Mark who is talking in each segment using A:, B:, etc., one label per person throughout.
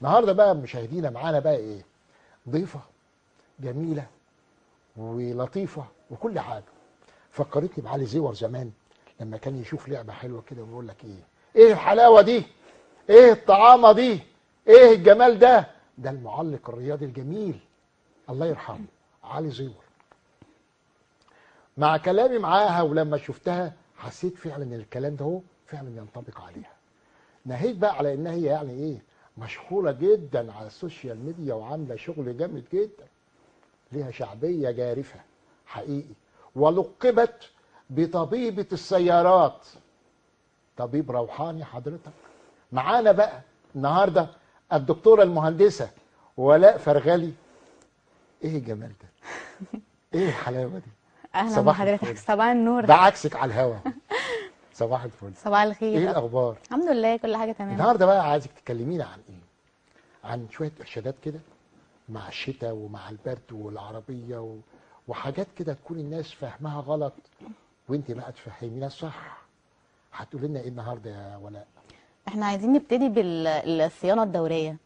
A: النهارده بقى مشاهدينا معانا بقى ايه؟ ضيفه جميله ولطيفه وكل حاجه. فكرتني بعلي زيور زمان لما كان يشوف لعبه حلوه كده ويقول لك ايه الحلاوه دي؟ ايه الطعامه دي؟ ايه الجمال ده؟ ده المعلق الرياضي الجميل الله يرحمه علي زيور. مع كلامي معاها ولما شفتها حسيت فعلا ان الكلام ده هو فعلا ينطبق عليها. ناهيك بقى على انها هي يعني ايه؟ مشهوره جدا على السوشيال ميديا وعامله شغل جامد جدا. ليها شعبيه جارفه حقيقي، ولقبت بطبيبه السيارات. طبيب روحاني حضرتك. معانا بقى النهارده الدكتوره المهندسه ولاء فرغلي. ايه الجمال ده؟ ايه الحلاوه دي؟
B: اهلا
A: صباح
B: بحضرتك.
A: الفل.
B: صباح النور.
A: ده عكسك على الهوا. صباح الفل.
B: صباح الخير.
A: ايه الاخبار؟
B: الحمد لله كل حاجه تمام.
A: النهارده بقى عايزك تكلمينا عن ايه؟ عن شويه ارشادات كده مع الشتاء ومع البرد والعربيه وحاجات كده تكون الناس فاهمها غلط وانت بقى تفهمينا صح. هتقولي لنا ايه النهارده يا ولاء؟
B: احنا عايزين نبتدي بالصيانه الدوريه.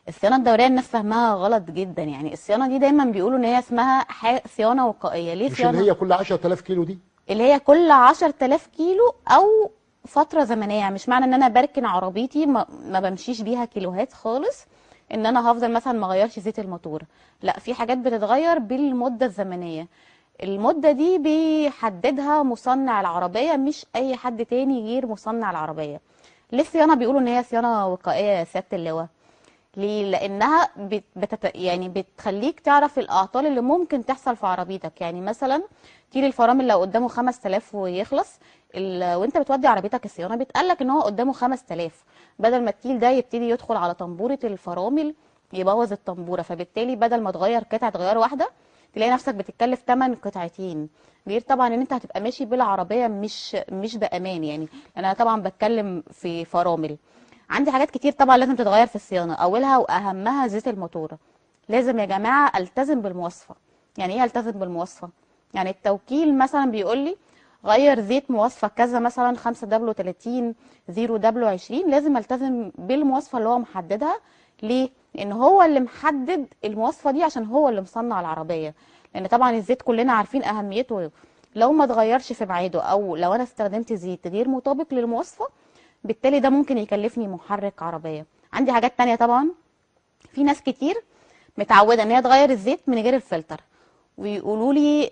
B: الصيانه الدوريه الناس فاهمها غلط جدا، يعني الصيانه دي دايما بيقولوا ان هي اسمها صيانه وقائيه. ليه
A: مش
B: صيانه؟
A: اللي هي كل 10000 كيلو دي؟
B: اللي هي كل 10000 كيلو او فتره زمنيه. يعني مش معنى ان انا بركن عربيتي ما بمشيش بيها كيلوهات خالص ان انا هفضل مثلا ما اغيرش زيت الموتور. لا، في حاجات بتتغير بالمده الزمنيه. المده دي بيحددها مصنع العربيه، مش اي حد تاني غير مصنع العربيه. ليه الصيانه بيقولوا ان هي صيانه وقائيه يا سياده اللواء؟ ليه؟ لانها يعني بتخليك تعرف الاعطال اللي ممكن تحصل في عربيتك. يعني مثلا كيل الفرامل لو قدامه 5000 ويخلص، وانت بتودي عربيتك الصيانه بيتقالك ان هو قدامه 5000، بدل ما الكيل ده يبتدي يدخل على طنبوره الفرامل يبوظ الطنبوره، فبالتالي بدل ما تغير قطعه غيار واحده تلاقي نفسك بتتكلف 8 قطعتين. غير طبعا ان انت هتبقى ماشي بالعربيه مش بامان. يعني انا طبعا بتكلم في فرامل. عندي حاجات كتير طبعا لازم تتغير في الصيانه، اولها واهمها زيت الموتور. لازم يا جماعه التزم بالمواصفه. يعني ايه التزم بالمواصفه؟ يعني التوكيل مثلا بيقول لي غير زيت مواصفه كذا، مثلا 5 دبليو 30 0 دبليو 20، لازم التزم بالمواصفه اللي هو محددها. ليه؟ لان هو اللي محدد المواصفه دي، عشان هو اللي مصنع العربيه. لان طبعا الزيت كلنا عارفين اهميته، لو ما اتغيرش في ميعاده او لو انا استخدمت زيت غير مطابق للمواصفه بالتالي ده ممكن يكلفني محرك عربيه. عندي حاجات تانية طبعا. في ناس كتير متعوده ان هي تغير الزيت من غير الفلتر، ويقولوا لي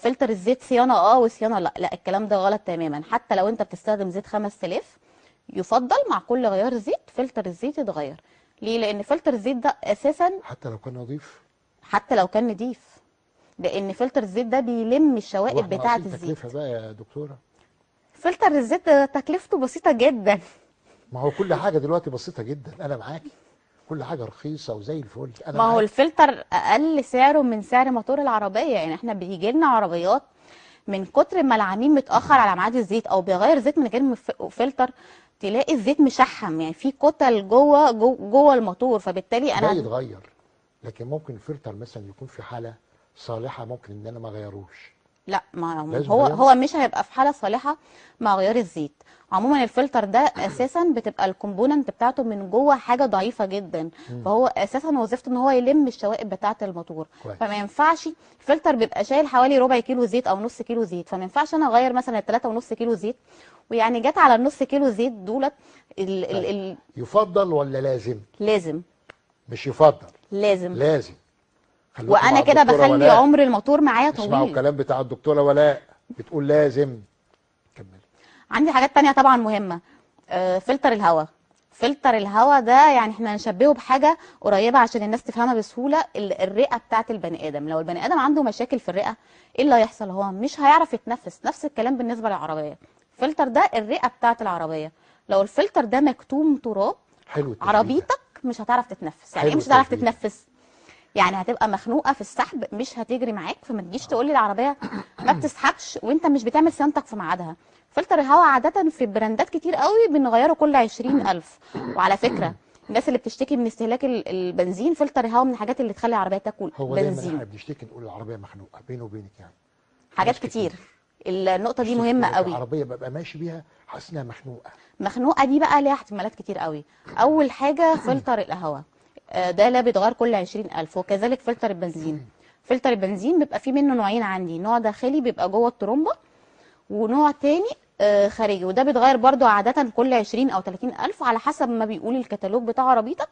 B: فلتر الزيت صيانه وصيانه لا. لا، الكلام ده غلط تماما. حتى لو انت بتستخدم زيت 5000 يفضل مع كل غيار زيت فلتر الزيت يتغير. ليه؟ لان فلتر الزيت ده اساسا
A: حتى لو كان نظيف؟
B: حتى لو كان نضيف، لان فلتر الزيت ده بيلم الشوائب بتاعه الزيت.
A: تكلفه بقى يا دكتوره؟
B: فلتر الزيت تكلفته بسيطه جدا.
A: ما هو كل حاجه دلوقتي بسيطه جدا، انا معاكي. كل حاجه رخيصه وزي الفل، انا
B: ما هو
A: معاكي.
B: الفلتر اقل سعره من سعر موتور العربيه. يعني احنا بيجي لنا عربيات من كتر ما العميل متاخر على ميعاد الزيت او بيغير زيت من غير فلتر، تلاقي الزيت مشحم، يعني في كتل جوه الموتور، فبالتالي
A: ده
B: انا
A: يتغير. لكن ممكن الفلتر مثلا يكون في حاله صالحه ممكن ان انا ما اغيروش.
B: لا، ما
A: لازم
B: هو
A: أغيره؟
B: هو مش هيبقى في حاله صالحه مع غيار الزيت. عموما الفلتر ده اساسا بتبقى الكومبوننت بتاعته من جوه حاجه ضعيفه جدا، فهو اساسا وظيفته ان هو يلم الشوائب بتاعه الموتور.
A: كويس.
B: فما ينفعش الفلتر بيبقى شايل حوالي ربع كيلو زيت او نص كيلو زيت، فما ينفعش انا اغير مثلا 3.5 كيلو زيت، ويعني جت على النص كيلو زيت دولت
A: يفضل ولا لازم؟
B: لازم.
A: مش يفضل،
B: لازم.
A: لازم. خليكم
B: وانا
A: مع
B: كده
A: الدكتورة
B: بخلي
A: ولاء.
B: عمر الموتور معايا
A: اسمعوا
B: طويل.
A: الكلام بتاع الدكتوره ولاء، بتقول لازم. كمل.
B: عندي حاجات تانية طبعا مهمة. فلتر الهواء. فلتر الهواء ده يعني احنا نشبهه بحاجة قريبة عشان الناس تفهمها بسهولة. الرئة بتاعت البني آدم، لو البني آدم عنده مشاكل في الرئة ايه اللي هيحصل؟ هو مش هيعرف يتنفس. نفس الكلام بالنسبة للعربية. الفلتر ده الرئة بتاعت العربية، لو الفلتر ده مكتوم تراب
A: حلو التشبيه ده.
B: عربيتك مش هتعرف تتنفس. يعني ايه
A: حلو
B: مش هتعرف
A: التشبيه ده.
B: تتنفس؟ يعني هتبقى مخنوقه في السحب، مش هتجري معاك. فما تجيش تقول لي العربيه ما بتسحبش وانت مش بتعمل صيانتك في ميعادها. فلتر الهواء عاده في براندات كتير قوي بنغيره كل 20000. وعلى فكره الناس اللي بتشتكي من استهلاك البنزين، فلتر الهواء من الحاجات اللي تخلي العربيه تاكل
A: هو دايما
B: بنزين.
A: احنا بنشتكي نقول العربيه مخنوقه بيني وبينك يعني.
B: حاجات
A: ناس
B: كتير. النقطه دي
A: السوفت
B: مهمه
A: وير
B: قوي.
A: العربيه ببقى ماشي بيها حاسس انها مخنوقه.
B: مخنوقه دي بقى ليها احتمالات كتير قوي. اول حاجه فلتر القهوه، ده لا بيتغير كل 20,000، وكذلك فلتر البنزين. فلتر البنزين بيبقى فيه منه نوعين عندي، نوع داخلي بيبقى جوه الترومبه، ونوع تاني خارجي، وده بيتغير برضو عادة كل 20 أو 30,000 على حسب ما بيقول الكتالوج بتاع عربيتك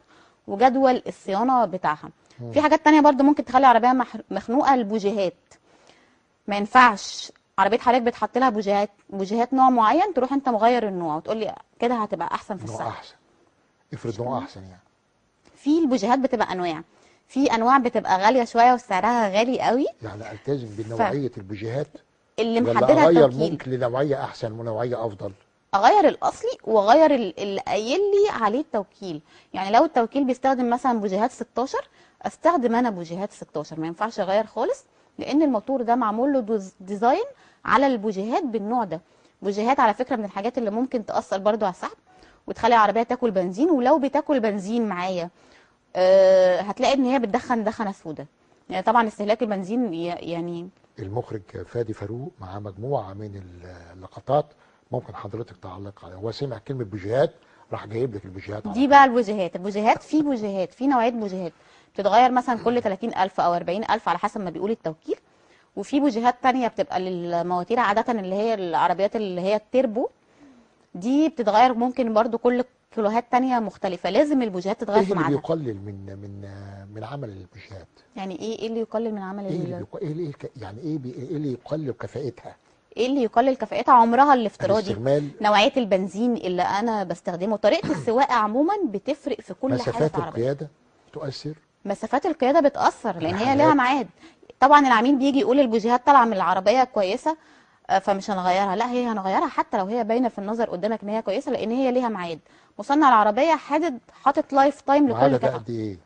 B: وجدول الصيانة بتاعها. في حاجات تانية برضو ممكن تخلي العربية مخنوقة، البوجيهات. ما ينفعش عربية حضرتك بتحط لها بوجيهات نوع معين تروح انت مغير النوع وتقول لي كده هتبقى احسن في
A: نوع
B: السعر.
A: احسن، افرض نوع احسن يعني.
B: في البوجيهات بتبقى انواع، في انواع بتبقى غالية شوية وسعرها غالي قوي،
A: يعني التزم بنوعيه البوجيهات
B: اللي
A: ولا
B: محددها
A: اغير
B: التوكيل.
A: ممكن لنوعيه احسن ونوعيه افضل؟
B: اغير الاصلي واغير اللي قايل لي عليه التوكيل. يعني لو التوكيل بيستخدم مثلا بوجيهات 16 استخدم انا بوجيهات 16، ما ينفعش اغير خالص، لان الموتور ده معمول له ديزاين على البوجيهات بالنوع ده. بوجيهات على فكره من الحاجات اللي ممكن تاثر برضو على السحب وتخلي العربيه تاكل بنزين، ولو بتاكل بنزين معايا هتلاقي ان هي بتدخن دخنه سودا. يعني طبعا استهلاك البنزين يعني.
A: المخرج فادي فاروق مع مجموعه من اللقطات، ممكن حضرتك تعلق عليها. هو سمع كلمه بوجيهات راح جايب لك البوجيهات على
B: دي
A: طول.
B: بقى البوجيهات في بوجيهات، في نوعية بوجيهات بتتغير مثلا كل 30,000 أو 40,000 على حسب ما بيقول التوكيل، وفي بوجيهات تانية بتبقى للمواتير عادة اللي هي العربيات اللي هي التيربو، دي بتتغير ممكن برضو كل كيلوهات تانية مختلفة، لازم البوجيهات تتغير
A: ايه
B: في
A: اللي
B: ميعادها.
A: بيقلل من عمل البوجيهات؟
B: يعني ايه اللي يقلل من عمل
A: يعني ايه اللي يقلل كفاءتها؟
B: ايه اللي يقلل كفاءتها؟ عمرها الافتراضي،
A: الاستعمال،
B: نوعية البنزين اللي انا بستخدمه، طريقة السواقة عموما بتفرق في كل حاجة
A: مسافات
B: في العربية.
A: القياده تؤثر،
B: مسافات القياده بتاثر لان هي ليها
A: رحلات.
B: ميعاد. طبعا العميل بيجي يقول البوجيهات طالعه من العربيه كويسه فمش هنغيرها، لا هي هنغيرها حتى لو هي باينه في النظر قدامك ان هي كويسه، لان هي ليها ميعاد. مصنع العربيه حاطط لايف تايم لكل
A: وعدد
B: قطعه
A: قد ايه؟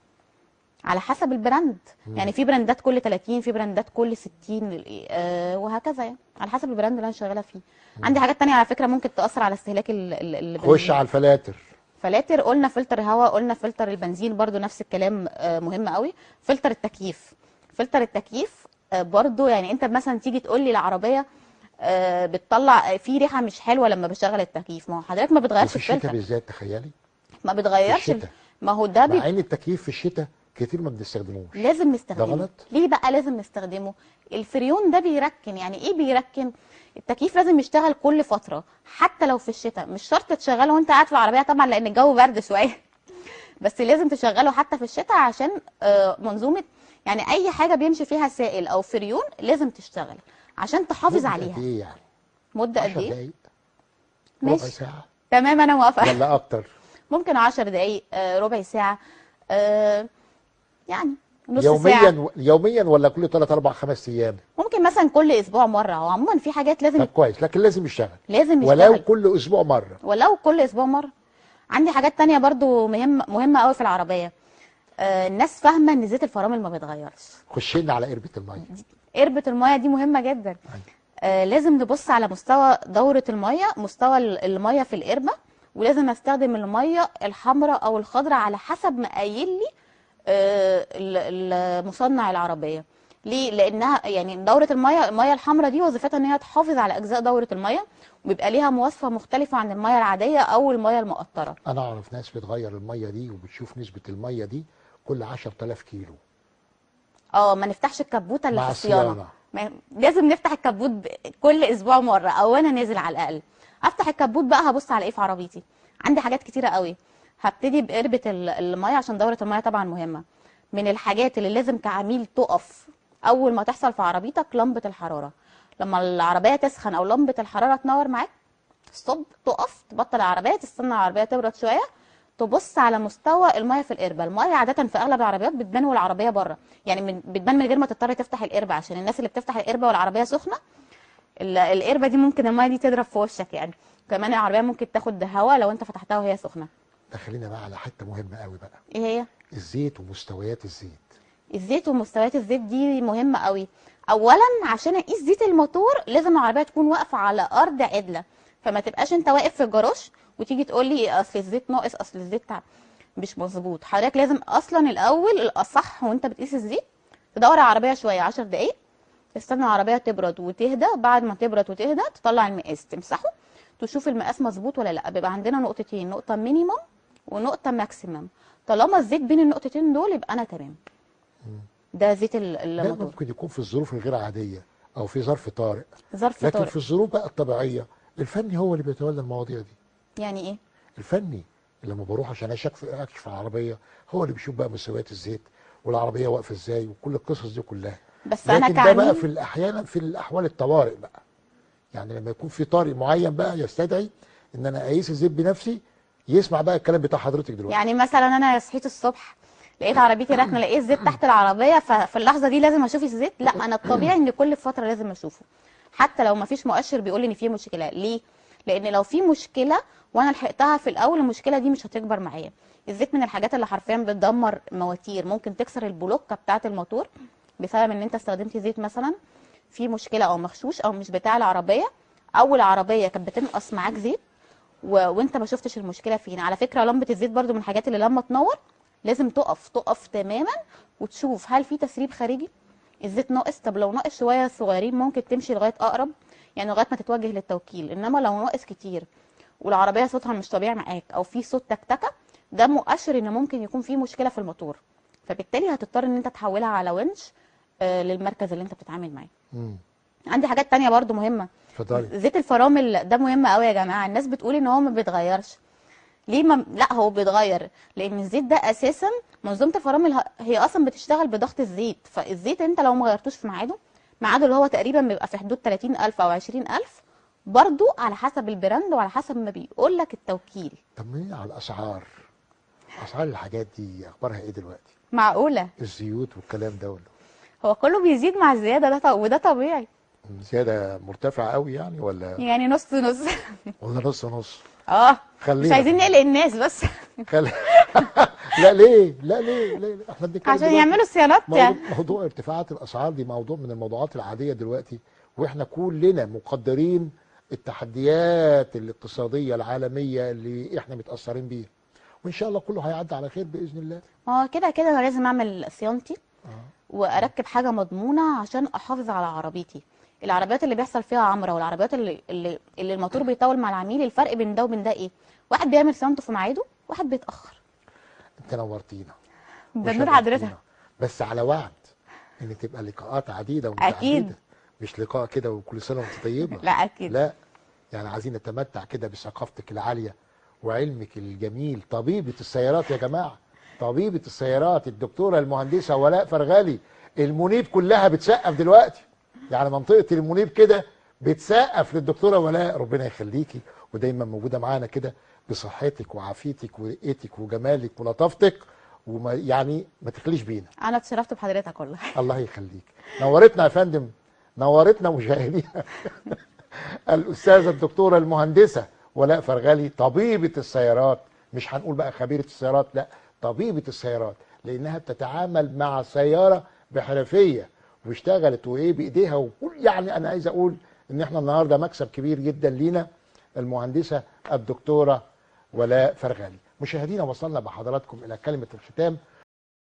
B: على حسب البراند. يعني في براندات كل 30، في براندات كل 60، وهكذا، يعني على حسب البراند اللي انا شغاله فيه. عندي حاجات تانية على فكره ممكن تاثر على استهلاك
A: خش
B: البنزين.
A: على الفلاتر.
B: فلاتر قلنا، فلتر هواء قلنا، فلتر البنزين برضو نفس الكلام مهم قوي. فلتر التكييف، فلتر التكييف برضو يعني انت مثلا تيجي تقول لي العربيه بتطلع في ريحه مش حلوه لما بشغل التكييف، ما هو حضرتك ما بتغيرش
A: وفي الشتاء
B: الفلتر،
A: بالذات تخيلي،
B: ما
A: في
B: بتغيرش
A: الشتاء
B: ما هو ده
A: مع ان التكييف في الشتاء كتير ما بنستخدموش.
B: لازم
A: ده
B: نستخدمه.
A: غلط.
B: ليه بقى لازم نستخدمه؟ الفريون ده بيركن. يعني ايه بيركن؟ التكييف لازم يشتغل كل فتره حتى لو في الشتاء، مش شرط تشغله وانت قاعد في العربيه طبعا لان الجو برد شويه بس لازم تشغله حتى في الشتاء عشان منظومه، يعني اي حاجه بيمشي فيها سائل او فريون لازم تشتغل عشان تحافظ
A: مدة
B: عليها.
A: قد ايه يعني؟
B: مده قد
A: 10
B: ايه؟
A: دقايق؟ ربع
B: ماشي
A: ساعة؟
B: تمام انا موافقه
A: ولا اكتر؟
B: ممكن 10 دقايق، ربع ساعه، يعني نص ساعه.
A: يوميا ولا كل 3 4 5 ايام؟
B: ممكن مثلا كل اسبوع مره. هو عموما في حاجات لازم
A: طب كويس، لكن لازم يشتغل
B: لازم
A: ولو
B: يشتغل
A: كل اسبوع مرة.
B: ولو كل اسبوع مره. عندي حاجات تانية برضو مهمه قوي في العربيه. الناس فاهمه ان زيت الفرامل ما بيتغيرش.
A: خشينا على قربة المية.
B: قربة المية دي مهمة جدا. لازم نبص على مستوى دورة المية، مستوى المية في القربة، ولازم استخدم المية الحمراء او الخضراء على حسب ما قايل لي مصنع العربية. ليه؟ لانها يعني دورة المية الحمراء دي وظيفتها ان هي تحافظ على اجزاء دورة المية، وبيبقى ليها مواصفة مختلفة عن المية العادية او المية المقطرة.
A: انا اعرف ناس بتغير المية دي وبتشوف نسبة المية دي كل 10,000 كيلو.
B: ما نفتحش الكبوتة اللي
A: مع
B: في الصيانة.
A: الصيانة.
B: لازم نفتح الكبوت كل اسبوع مرة او انا نازل على الاقل. افتح الكبوت بقى هبص على ايه في عربيتي. عندي حاجات كتيرة قوي. هبتدي بقربة المية عشان دورة المية طبعا مهمة. من الحاجات اللي لازم كعميل تقف اول ما تحصل في عربيتك لمبة الحرارة. لما العربية تسخن او لمبة الحرارة تنور معاك ستوب، تقف تبطل العربية، تستنى العربية تبرد شوية، تبص على مستوى المية في القربة. المية عادة في اغلب العربيات بتبان والعربية بره، يعني بتبان من غير ما تضطر تفتح القربة، عشان الناس اللي بتفتح القربة والعربية سخنة القربة دي ممكن المية دي تضرب في وشك. يعني كمان العربية ممكن تاخد هواء لو انت فتحتها وهي سخنة.
A: دخلينا بقى على حته مهمه قوي بقى.
B: ايه هي؟
A: الزيت ومستويات الزيت.
B: الزيت ومستويات الزيت دي مهمة قوي. اولا عشان اقيس زيت الموتور لازم العربية تكون واقفة على ارض عدلة، فما تبقاش انت واقف في الجراج وتيجي تقول لي اصل الزيت ناقص، اصل الزيت مش مظبوط. حضرتك لازم اصلا الاول الاصح وانت بتقيس الزيت تدور على العربية شوية 10 دقايق تستنى العربيه تبرد وتهدى، بعد ما تبرد وتهدى تطلع المقاس تمسحه، تشوف المقاس مظبوط ولا لا. بيبقى عندنا نقطتين، نقطه مينيمم ونقطه ماكسيمم، طالما الزيت بين النقطتين دول يبقى انا تمام. ده زيت
A: ده
B: الموتور.
A: ممكن يكون في الظروف الغير عاديه او في ظرف طارئ،
B: ظرف
A: لكن
B: طارئ.
A: في الظروف بقى الطبيعيه الفني هو اللي بيتولى المواضيع دي.
B: يعني ايه؟
A: الفني لما بروح عشان اكشف العربيه هو اللي بيشوف بقى مستويات الزيت والعربيه واقفه ازاي وكل القصص دي كلها.
B: بس انا
A: لكن ده بقى
B: كعميل
A: في الاحيان في الاحوال الطوارئ بقى، يعني لما يكون في طارئ معين بقى يستدعي ان انا اقيس الزيت بنفسي، يسمع بقى الكلام بتاع حضرتك دلوقتي.
B: يعني مثلا انا صحيت الصبح لقيت عربيتي راكنه، لقيت الزيت تحت العربيه، ففي اللحظه دي لازم اشوف الزيت؟ لا، انا الطبيعي ان كل فتره لازم اشوفه، حتى لو ما فيش مؤشر بيقول ان في مشكله. ليه؟ لان لو في مشكله وانا لحقتها في الاول، المشكله دي مش هتكبر معايا. الزيت من الحاجات اللي حرفيا بتدمر مواتير، ممكن تكسر البلوكه بتاعه الموتور بسبب ان انت استخدمت زيت مثلا في مشكله او مغشوش او مش بتاع العربيه، او العربيه كانت بتنقص معاك زيت وانت ما شفتش المشكله فين. على فكره لمبه الزيت برده من الحاجات اللي لما تنور لازم تقف تماما وتشوف هل في تسريب خارجي، الزيت ناقص. طب لو ناقص شويه صغيرين ممكن تمشي لغايه اقرب، يعني لغايه ما تتوجه للتوكيل. انما لو ناقص كتير والعربيه صوتها مش طبيعي معاك او في صوت تكتكه، ده مؤشر ان ممكن يكون في مشكله في الموتور، فبالتالي هتضطر ان انت تحولها على ونش للمركز اللي انت بتتعامل معاه.
A: امم
B: عندي حاجات تانية برضو مهمه.
A: اتفضلي.
B: زيت الفرامل ده مهم قوي يا جماعه. الناس بتقول ان هو ما بيتغيرش. ليه ما... لا، هو بيتغير، لان الزيت ده اساسا منظومه الفرامل هي اصلا بتشتغل بضغط الزيت. فالزيت انت لو ما غيرتوش في ميعاده اللي هو تقريبا بيبقى في حدود 30,000 او 20,000، برضو على حسب البراند وعلى حسب ما بيقول لك التوكيل.
A: طمني على الاسعار، اسعار الحاجات دي اخبارها ايه دلوقتي؟
B: معقوله؟
A: الزيوت والكلام ده ولا
B: هو كله بيزيد مع الزياده، وده طبيعي.
A: زياده مرتفعه قوي يعني ولا
B: يعني نص نص.
A: ولا نص نص؟
B: اه،
A: خلينا
B: مش عايزين نقلق الناس بس.
A: خلي... لا ليه؟ لا ليه؟ لا ليه؟ احنا بنتكلم
B: عشان
A: دلوقتي
B: يعملوا صيانات يعني.
A: موضوع ارتفاعات الاسعار دي موضوع من الموضوعات العاديه دلوقتي، واحنا كلنا مقدرين التحديات الاقتصاديه العالميه اللي احنا متاثرين بيها، وان شاء الله كله هيعدي على خير باذن الله.
B: ما هو كده كده انا لازم اعمل صيانتي
A: اه
B: واركب حاجه مضمونه عشان احافظ على عربيتي. العربيات اللي بيحصل فيها عمره والعربيات اللي الموتور بيطول مع العميل، الفرق بين ده وبين ده ايه؟ واحد بيعمل صيانته في ميعاده، واحد بيتاخر.
A: انت نورتينا
B: ده نور حضرتك.
A: وشرفتينا، بس على وعد ان تبقى لقاءات عديده ومتعدده،
B: اكيد.
A: مش لقاء كده وكل سنه وانت طيبه.
B: لا اكيد.
A: لا، يعني عايزين نتمتع كده بثقافتك العاليه وعلمك الجميل. طبيبه السيارات يا جماعه، طبيبه السيارات الدكتوره المهندسه ولاء فرغلي. المنيب كلها بتسقف دلوقتي، يعني منطقه المنيب كده بتسقف للدكتوره ولاء. ربنا يخليكي ودايما موجوده معانا كده بصحتك وعافيتك ورقتك وجمالك ولطافتك، وما يعني ما تخليش بينا.
B: انا اتشرفت بحضرتك والله.
A: الله يخليك، نورتنا يا فندم، نورتنا مشاهدينا. الاستاذه الدكتوره المهندسه ولاء فرغلي، طبيبه السيارات، مش هنقول بقى خبيره السيارات، لا طبيبه السيارات، لانها بتتعامل مع سياره بحرفيه واشتغلت وايه بايديها وكل، يعني انا عايز اقول ان احنا النهارده مكسب كبير جدا لينا. المهندسه الدكتوره ولاء فرغلي. مشاهدينا، وصلنا بحضراتكم الى كلمه الختام،